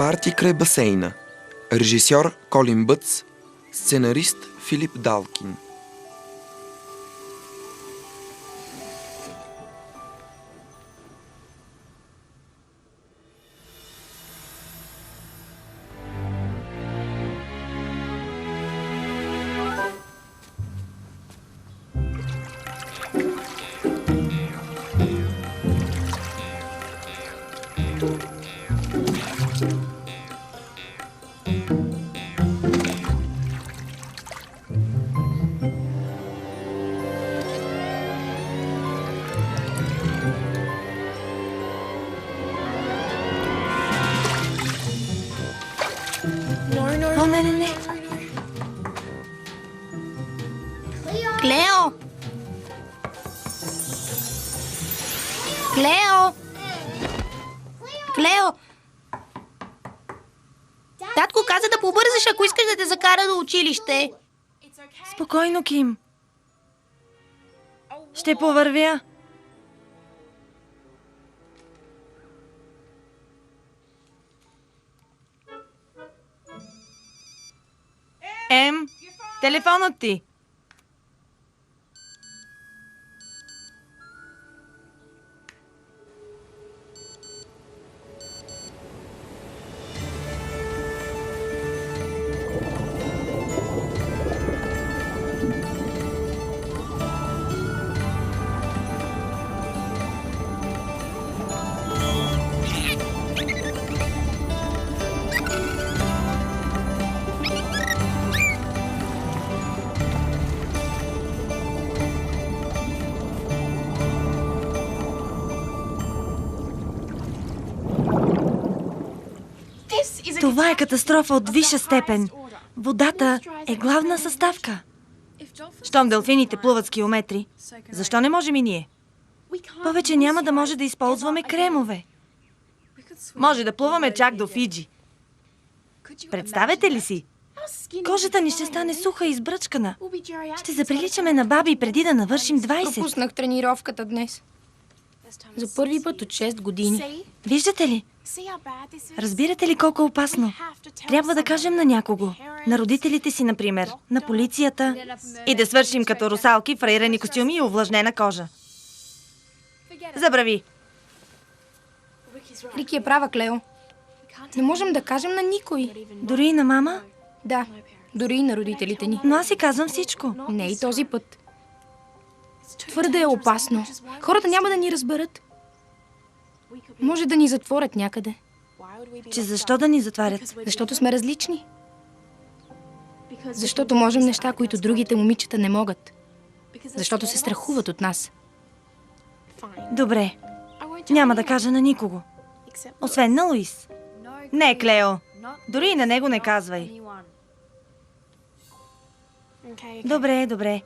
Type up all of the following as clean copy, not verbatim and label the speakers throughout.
Speaker 1: Парти край басейна. Режисьор Колин Бътс. Сценарист Филип Далкин.
Speaker 2: О, не. Клео! Клео! Клео! Татко каза да побързаш, ако искаш да те закара до училище.
Speaker 3: Спокойно, Ким. Ще повървя. Телефонът ти. Това е катастрофа от висша степен. Водата е главна съставка. Щом делфините плуват с километри, защо не можем и ние? Повече няма да може да използваме кремове. Може да плуваме чак до Фиджи. Представете ли си? Кожата ни ще стане суха и избръчкана. Ще заприличаме на баби преди да навършим 20.
Speaker 2: Пропуснах тренировката днес. За първи път от 6 години.
Speaker 3: Виждате ли? Разбирате ли колко е опасно? Трябва да кажем на някого. На родителите си, например. На полицията. И да свършим като русалки, фраирани костюми и увлажнена кожа. Забрави.
Speaker 2: Рики е права, Клео. Не можем да кажем на никой.
Speaker 3: Дори и на мама?
Speaker 2: Да, дори и на родителите ни.
Speaker 3: Но аз си казвам всичко.
Speaker 2: Не и този път. Твърде е опасно. Хората няма да ни разберат. Може да ни затворят някъде.
Speaker 3: Че защо да ни затварят?
Speaker 2: Защото сме различни. Защото можем неща, които другите момичета не могат. Защото се страхуват от нас.
Speaker 3: Добре. Няма да кажа на никого. Освен на Луис. Не, Клео. Дори и на него не казвай. Добре.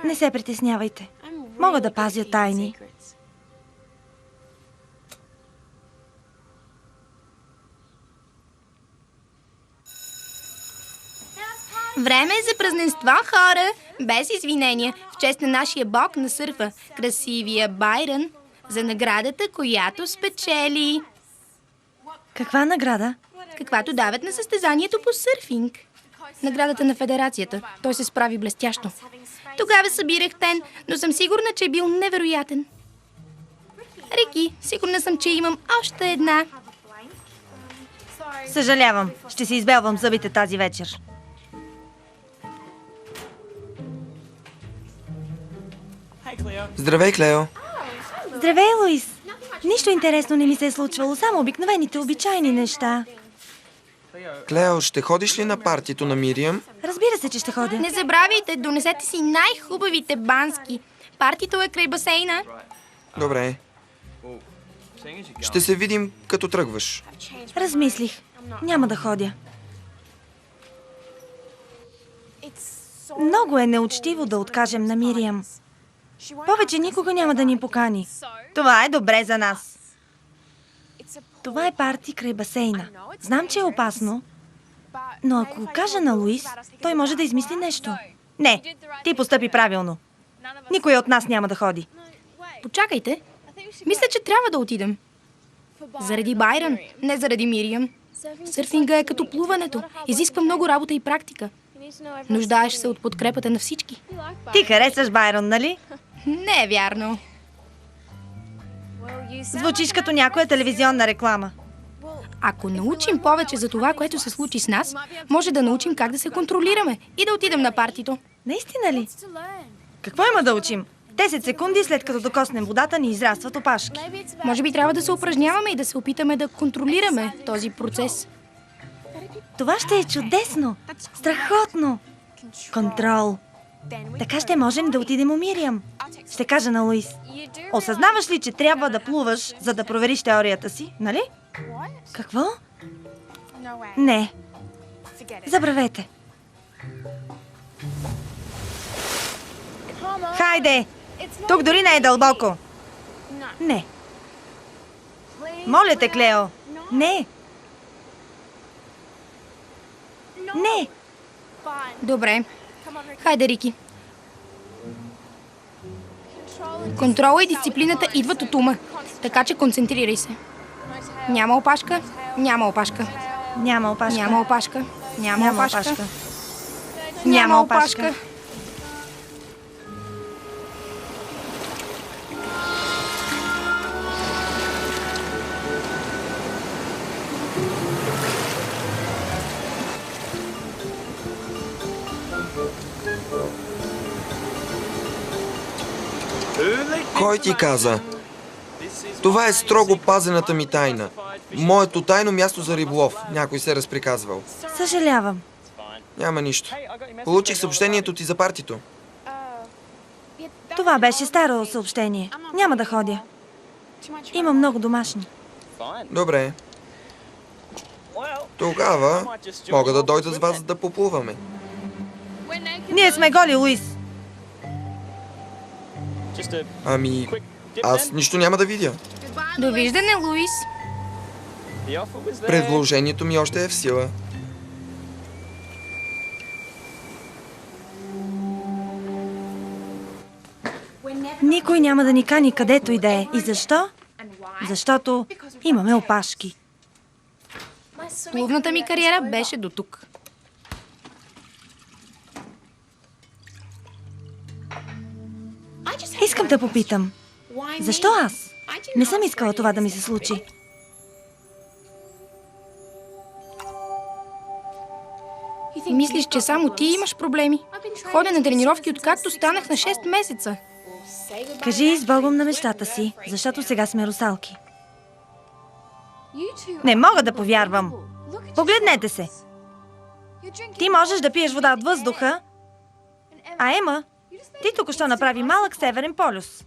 Speaker 3: Не се притеснявайте. Мога да пазя тайни.
Speaker 2: Време е за празненства, хора! Без извинения, в чест на нашия бог на сърфа, красивия Байрън, за наградата, която спечели.
Speaker 3: Каква награда?
Speaker 2: Каквато дават на състезанието по сърфинг. Наградата на федерацията. Той се справи блестящо. Тогава събирах тен, но съм сигурна, че е бил невероятен. Рики, сигурна съм, че имам още една.
Speaker 3: Съжалявам. Ще си избелвам зъбите тази вечер.
Speaker 1: Здравей, Клео.
Speaker 3: Здравей, Луис. Нищо интересно не ми се е случвало, само обикновените обичайни неща.
Speaker 1: Клео, ще ходиш ли на партито на Мириам?
Speaker 3: Разбира се, че ще ходя.
Speaker 2: Не забравяйте, донесете си най-хубавите бански. Партито е край басейна.
Speaker 1: Добре. Ще се видим, като тръгваш.
Speaker 3: Размислих. Няма да ходя. Много е неучтиво да откажем на Мириам. Повече никога няма да ни покани. Това е добре за нас. Това е парти край басейна. Знам, че е опасно, но ако кажа на Луис, той може да измисли нещо. Не, ти постъпи правилно. Никой от нас няма да ходи.
Speaker 2: Почакайте. Мисля, че трябва да отидем. Заради Байрън, не заради Мириам. Сърфинга е като плуването. Изисква много работа и практика. Нуждаеш се от подкрепата на всички.
Speaker 3: Ти харесваш Байрон, нали?
Speaker 2: Не е вярно.
Speaker 3: Звучиш като някоя телевизионна реклама.
Speaker 2: Ако научим повече за това, което се случи с нас, може да научим как да се контролираме и да отидем на партито.
Speaker 3: Наистина ли? Какво има да учим? 10 секунди след като докоснем водата ни израстват опашки.
Speaker 2: Може би трябва да се упражняваме и да се опитаме да контролираме този процес.
Speaker 3: Това ще е чудесно! Страхотно! Контрол. Така ще можем да отидем у Мириам. Ще кажа на Луис. Осъзнаваш ли, че трябва да плуваш, за да провериш теорията си, нали? Какво? Не. Забравете. Хайде! Тук дори не е дълбоко. Не. Моля те, Клео. Не. Не.
Speaker 2: Добре. Хайде, Рики. Контрола и дисциплината идват от ума, така че концентрирай се. Няма опашка, няма опашка.
Speaker 3: Няма опашка.
Speaker 2: Няма опашка, няма
Speaker 3: Няма
Speaker 2: опашка.
Speaker 3: опашка.
Speaker 2: Няма опашка.
Speaker 1: Кой ти каза? Това е строго пазената ми тайна. Моето тайно място за риболов. Някой се е разприказвал.
Speaker 3: Съжалявам.
Speaker 1: Няма нищо. Получих съобщението ти за партито.
Speaker 3: Това беше старо съобщение. Няма да ходя. Има много домашни.
Speaker 1: Добре. Тогава мога да дойда с вас да поплуваме.
Speaker 3: Ние сме голи, Луис.
Speaker 1: Ами, аз нищо няма да видя.
Speaker 2: Довиждане, Луис.
Speaker 1: Предложението ми още е в сила.
Speaker 3: Никой няма да ни кани където и да е. И защо? Защото имаме опашки.
Speaker 2: Плувната ми кариера беше до тук.
Speaker 3: Искам да попитам. Защо аз? Не съм искала това да ми се случи.
Speaker 2: Мислиш, че само ти имаш проблеми? Ходя на тренировки, откакто станах на 6 месеца.
Speaker 3: Кажи с Богом на нещата си, защото сега сме русалки. Не мога да повярвам. Погледнете се. Ти можеш да пиеш вода от въздуха, а Ема, ти току-що направи малък северен полюс.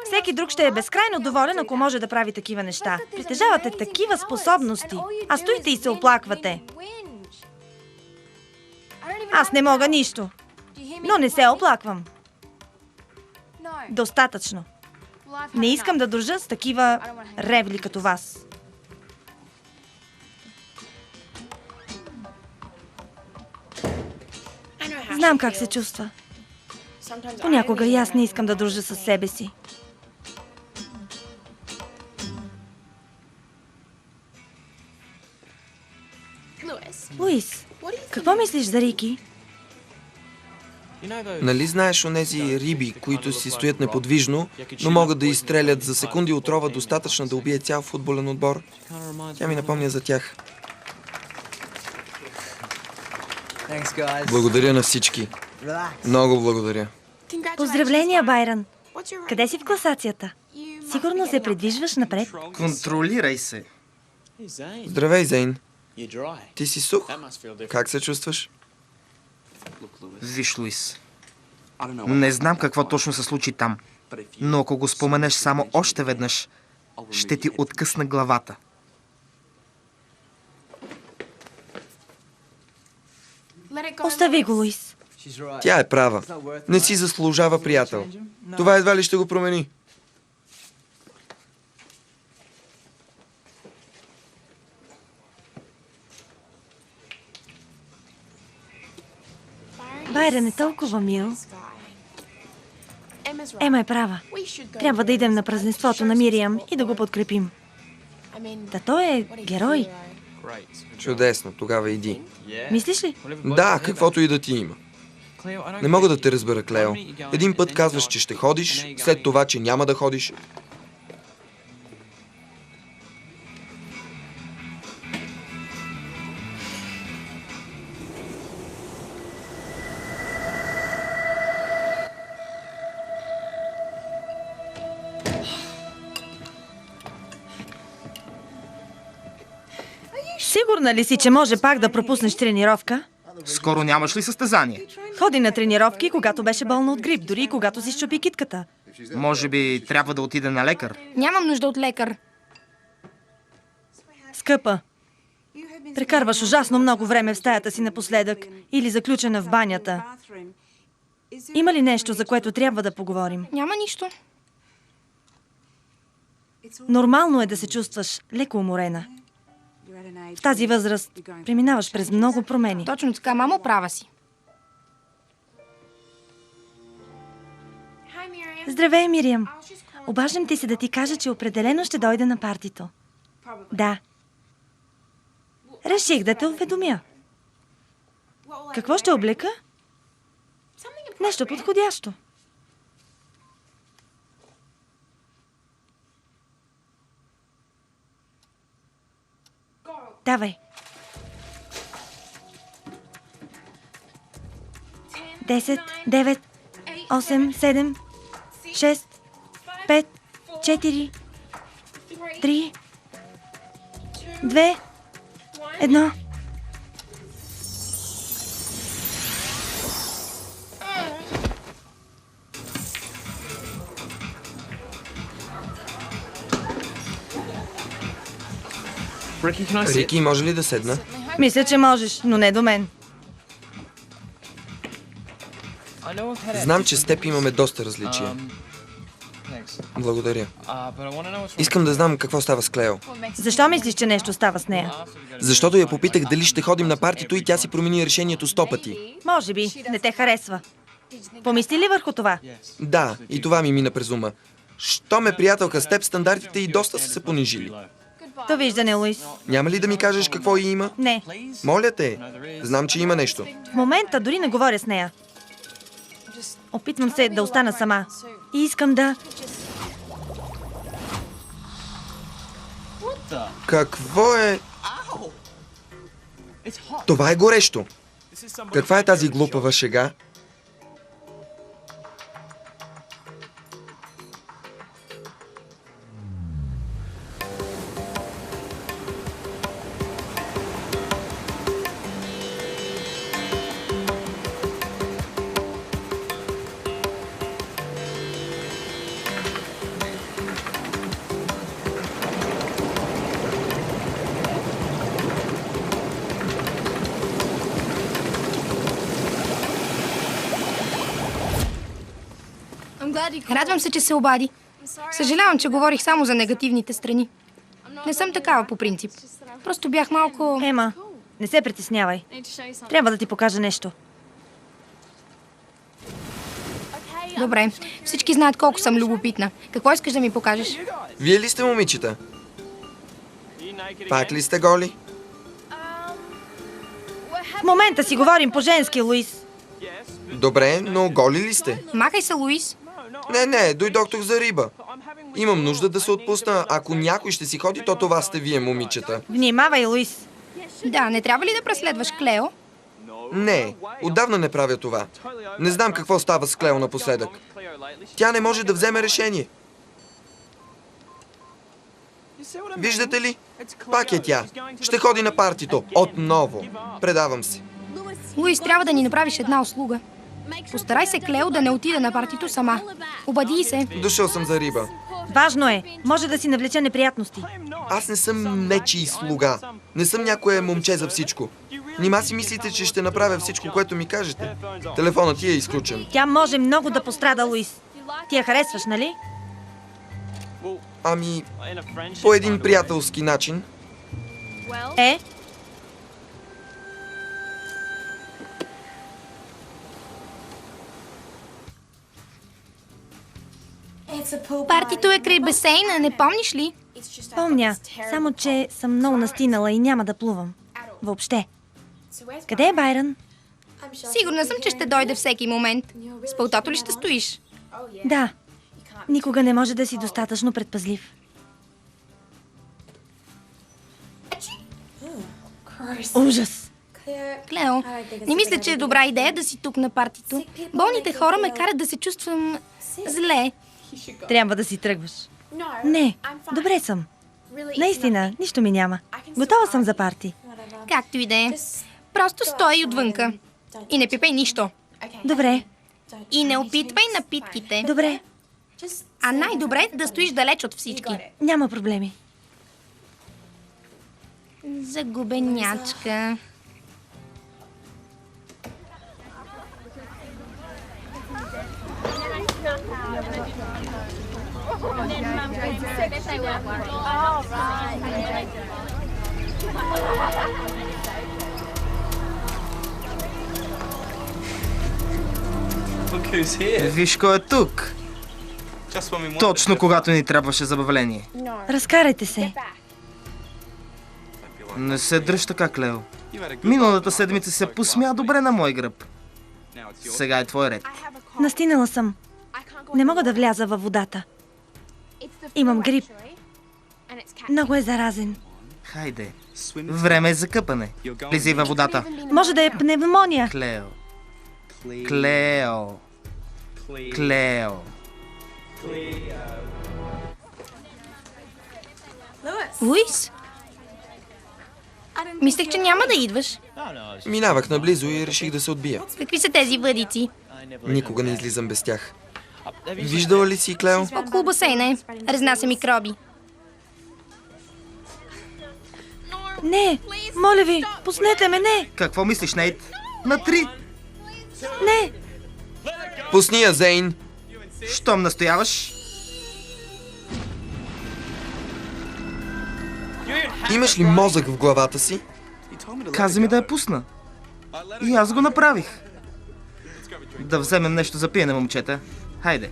Speaker 3: Всеки друг ще е безкрайно доволен, ако може да прави такива неща. Притежавате такива способности, а стоите и се оплаквате. Аз не мога нищо, но не се оплаквам. Достатъчно. Не искам да дружа с такива ревли като вас. Знам как се чувства. Понякога и аз не искам да дружа със себе си. Луис, какво мислиш за Рики?
Speaker 1: Нали знаеш онези риби, които си стоят неподвижно, но могат да изстрелят за секунди отрова достатъчно да убие цял футболен отбор? Тя ми напомня за тях. Благодаря на всички. Много благодаря.
Speaker 3: Поздравления, Байрън. Къде си в класацията? Сигурно се придвижваш напред.
Speaker 4: Контролирай се.
Speaker 1: Здравей, Зейн. Ти си сух? Как се чувстваш?
Speaker 4: Виж, Луис. Не знам какво точно се случи там, но ако го споменеш само още веднъж, ще ти откъсна главата.
Speaker 3: Остави го, Луис.
Speaker 1: Тя е права. Не си заслужава приятел. Това едва ли ще го промени.
Speaker 3: Байрън е толкова мил. Ема е права. Трябва да идем на празненството на Мириам и да го подкрепим. Та той е герой.
Speaker 1: Чудесно, тогава иди.
Speaker 3: Мислиш ли?
Speaker 1: Да, каквото и да ти има. Не мога да те разбера, Клео. Един път казваш, че ще ходиш, след това, че няма да ходиш.
Speaker 3: Сигурна ли си, че може пак да пропуснеш тренировка?
Speaker 4: Скоро нямаш ли състезание?
Speaker 3: Ходи на тренировки, когато беше болна от грип, дори и когато си счупи китката.
Speaker 4: Може би трябва да отида на лекар.
Speaker 2: Нямам нужда от лекар.
Speaker 3: Скъпа, прекарваш ужасно много време в стаята си напоследък или заключена в банята. Има ли нещо, за което трябва да поговорим?
Speaker 2: Няма нищо.
Speaker 3: Нормално е да се чувстваш леко уморена. В тази възраст преминаваш през много промени.
Speaker 2: Точно така, мамо, права си.
Speaker 3: Здравей, Мириам. Обаждам ти се да ти кажа, че определено ще дойда на партито. Да. Реших да те уведомя. Какво ще облека? Нещо подходящо. Давай. 10, 9, 8, 7, 6, 5, 4, 3, 2, 1.
Speaker 1: Рики, може ли да седна?
Speaker 3: Мисля, че можеш, но не до мен.
Speaker 1: Знам, че с теб имаме доста различия. Благодаря. Искам да знам какво става с Клео.
Speaker 3: Защо мислиш, че нещо става с нея?
Speaker 1: Защото я попитах дали ще ходим на партито и тя си промени решението 100 пъти.
Speaker 3: Може би, не те харесва. Помисли ли върху това?
Speaker 1: Да, и това ми мина през ума. Що ме приятелка с теб, стандартите и доста са се понижили.
Speaker 3: Довиждане, Луис.
Speaker 1: Няма ли да ми кажеш какво и има?
Speaker 3: Не.
Speaker 1: Моля те, знам, че има нещо.
Speaker 3: В момента дори не говоря с нея. Опитвам се да остана сама. И искам да...
Speaker 1: Какво е? Това е горещо. Каква е тази глупава шега?
Speaker 2: Радвам се, че се обади. Съжалявам, че говорих само за негативните страни. Не съм такава по принцип. Просто бях малко...
Speaker 3: Ема, не се притеснявай. Трябва да ти покажа нещо.
Speaker 2: Добре, всички знаят колко съм любопитна. Какво искаш да ми покажеш?
Speaker 1: Вие ли сте момичета? Пак ли сте голи?
Speaker 3: В момента си говорим по-женски, Луис.
Speaker 1: Добре, но голи ли сте?
Speaker 2: Махай се, Луис.
Speaker 1: Не, дойдох тук за риба. Имам нужда да се отпусна. Ако някой ще си ходи, то това сте вие, момичета.
Speaker 3: Внимавай, Луис.
Speaker 2: Да, не трябва ли да преследваш Клео?
Speaker 1: Не, отдавна не правя това. Не знам какво става с Клео напоследък. Тя не може да вземе решение. Виждате ли? Пак е тя. Ще ходи на партито. Отново. Предавам се.
Speaker 2: Луис, трябва да ни направиш една услуга. Постарай се Клео да не отида на партито сама. Обади се.
Speaker 1: Дошъл съм за риба.
Speaker 3: Важно е. Може да си навлече неприятности.
Speaker 1: Аз не съм нечий слуга. Не съм някое момче за всичко. Нима си мислите, че ще направя всичко, което ми кажете? Телефонът ти е изключен.
Speaker 3: Тя може много да пострада, Луис. Ти я харесваш, нали?
Speaker 1: Ами, по един приятелски начин.
Speaker 3: Е?
Speaker 2: Партито е край басейна, не помниш ли?
Speaker 3: Помня, само че съм много настинала и няма да плувам. Въобще. Къде е Байрън?
Speaker 2: Сигурна съм, че ще дойде всеки момент. С пълтото ли ще стоиш?
Speaker 3: Да. Никога не може да си достатъчно предпазлив. Ужас!
Speaker 2: Клео, не мисля, че е добра идея да си тук на партито. Болните хора ме карат да се чувствам зле.
Speaker 3: Трябва да си тръгваш. Не, добре съм. Наистина, нищо ми няма. Готова съм за парти.
Speaker 2: Както и да е. Просто стой отвънка. И не пипай нищо.
Speaker 3: Добре,
Speaker 2: И не опитвай напитките.
Speaker 3: добре.
Speaker 2: А най-добре е да стоиш далеч от всички.
Speaker 3: Няма проблеми.
Speaker 2: Загубенячка.
Speaker 4: Виж кой е тук. Точно когато ни трябваше забавление.
Speaker 3: Разкарайте се.
Speaker 4: Не се дръж така, Клео. Миналата седмица се посмя добре на мой гръб. Сега е твой ред.
Speaker 3: Настинала съм. Не мога да вляза във водата. Имам грип. Много е заразен.
Speaker 4: Хайде. Време е за къпане. Влизай във водата.
Speaker 3: Може да е пневмония.
Speaker 4: Клео. Клео. Клео.
Speaker 2: Луис? Мислех, че няма да идваш.
Speaker 1: Минавах наблизо и реших да се отбия.
Speaker 2: Какви са тези въдици?
Speaker 1: Никога не излизам без тях. Виждала ли си, Клео?
Speaker 2: Около басейна е. Разнася микроби.
Speaker 3: Не, моля ви, пуснете ме, не,
Speaker 4: Какво мислиш, Нейт? На 3.
Speaker 3: не.
Speaker 1: Пусни я, Зейн!
Speaker 4: Щом настояваш?
Speaker 1: Имаш ли мозък в главата си?
Speaker 4: Каза ми да я пусна. И аз го направих. Да вземем нещо за пиене, момчета. Хайде.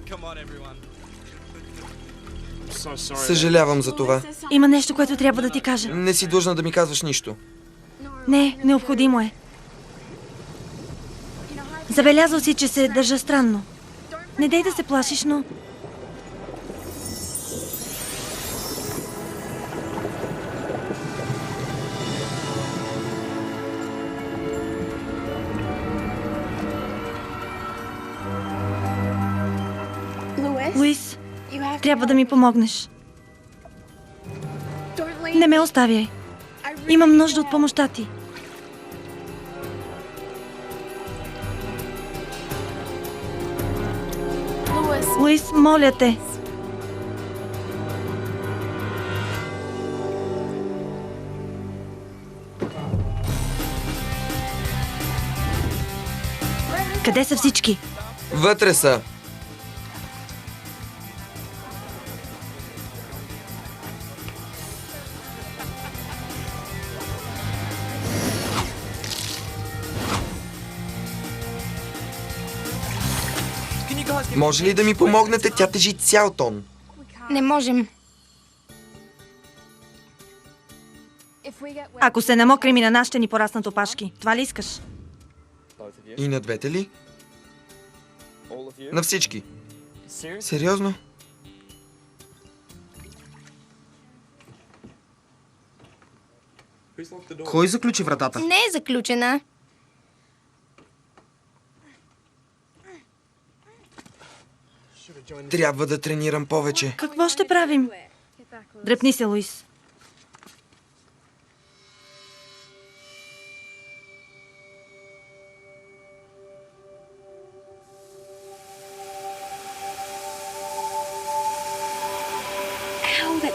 Speaker 1: Съжалявам за това.
Speaker 3: Има нещо, което трябва да ти кажа.
Speaker 1: Не си длъжна да ми казваш нищо.
Speaker 3: Не, необходимо е. Забелязал си, че се държа странно. Не дей да се плашиш, но... Луис, трябва да ми помогнеш. Не ме оставяй. Имам нужда от помощта ти. Луис, моля те. Къде са всички?
Speaker 1: Вътре са. Може ли да ми помогнете? Тя тежи цял тон.
Speaker 2: Не можем.
Speaker 3: Ако се намокрим и на нас, ще ни пораснат опашки. Това ли искаш?
Speaker 1: И на двете ли? На всички. Сериозно?
Speaker 4: Кой заключи вратата?
Speaker 2: Не е заключена.
Speaker 1: Трябва да тренирам повече.
Speaker 3: Какво ще правим? Дръпни се, Луис.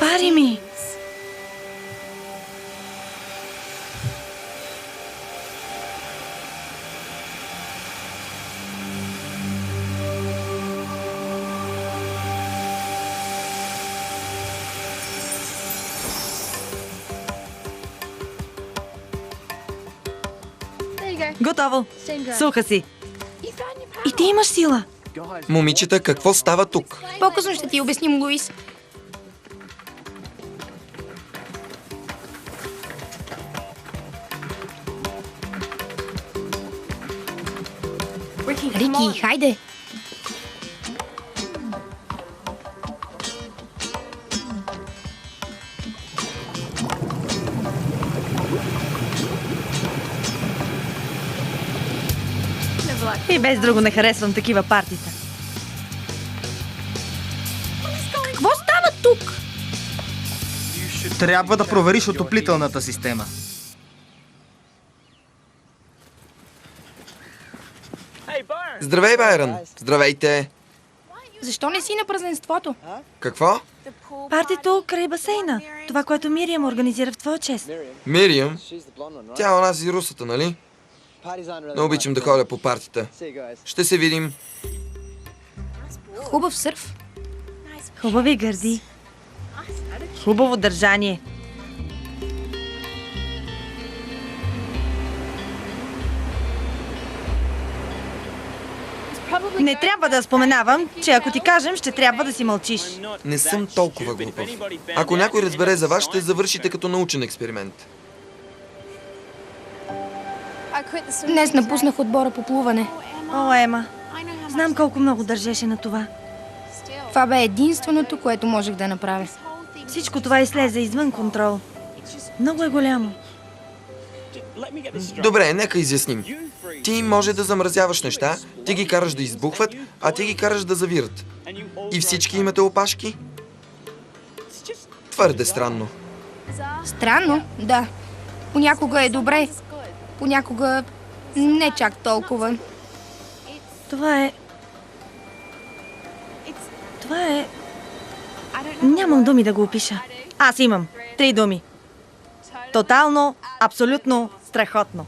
Speaker 3: Пари ми! Готово. Суха си. И ти имаш сила.
Speaker 1: Момичета, какво става тук?
Speaker 2: По-късно ще ти обясним, Луис. Рики, хайде!
Speaker 3: И без друго не харесвам такива партита.
Speaker 2: Какво става тук?
Speaker 4: Трябва да провериш отоплителната система.
Speaker 1: Здравей, Байрън! Здравейте!
Speaker 2: Защо не си на празненството?
Speaker 1: Какво?
Speaker 3: Партито край басейна. Това, което Мириам организира в твоя чест.
Speaker 1: Мириам? Тя е онази русата, нали? Не обичам да ходя по партита. Ще се видим.
Speaker 2: Хубав сърф.
Speaker 3: Хубави гърди. Хубаво държание. Не трябва да споменавам, че ако ти кажем, ще трябва да си мълчиш.
Speaker 1: Не съм толкова глупав. Ако някой разбере за вас, ще завършите като научен експеримент.
Speaker 2: Днес напуснах отбора по плуване.
Speaker 3: О, Ема, знам колко много държеше на това.
Speaker 2: Това бе единственото, което можех да направя.
Speaker 3: Всичко това излезе извън контрол. Много е голямо.
Speaker 1: Добре, нека изясним. Ти може да замразяваш неща, ти ги караш да избухват, а ти ги караш да завират. И всички имате опашки? Твърде странно.
Speaker 2: Странно, да. Понякога е добре, понякога не чак толкова.
Speaker 3: Това е... Нямам думи да го опиша. Аз имам 3 думи. Тотално, абсолютно, страхотно.